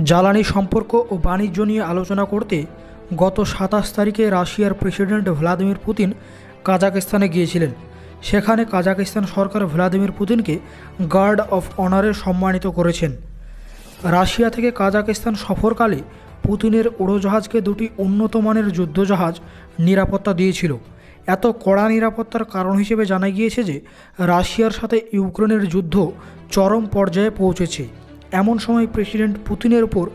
জ্বালানি সম্পর্ক ও বাণিজ্য নিয়ে আলোচনা করতে গত ২৭ তারিখে রাশিয়ার প্রেসিডেন্ট ভ্লাদিমির পুতিন কাজাখস্তানে গিয়েছিলেন। সেখানে কাজাখস্তান সরকার ভ্লাদিমির পুতিনকে গার্ড অফ অনারে সম্মানিত করেছেন। রাশিয়া থেকে কাজাখস্তান সফরকালে পুতিনের উড়োজাহাজকে দুটি উন্নত মানের যুদ্ধজাহাজ নিরাপত্তা দিয়েছিল। এত কড়া নিরাপত্তার কারণ হিসেবে জানা গিয়েছে যে রাশিয়ার সাথে ইউক্রেনের যুদ্ধ চরম পর্যায়ে পৌঁছেছে। এমন সময় প্রেসিডেন্ট পুতিনের উপর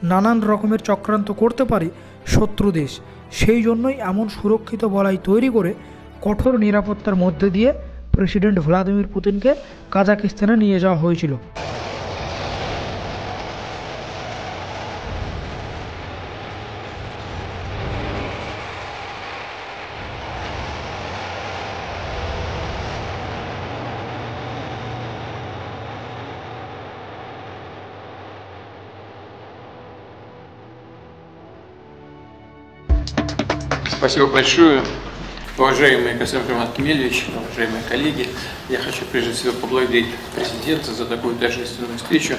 নানান রকমের চক্রান্ত করতে পারে শত্রু দেশ। সেই জন্যই এমন সুরক্ষিত বলয় তৈরি করে কঠোর নিরাপত্তার মধ্যে দিয়ে প্রেসিডেন্ট ভ্লাদিমির পুতিনকে কাজাখস্তানে নিয়ে যাওয়া হয়েছিল। Спасибо большое, уважаемый Константин Акимелевич, уважаемые коллеги. Я хочу прежде всего поблагодарить президента за такую торжественную встречу.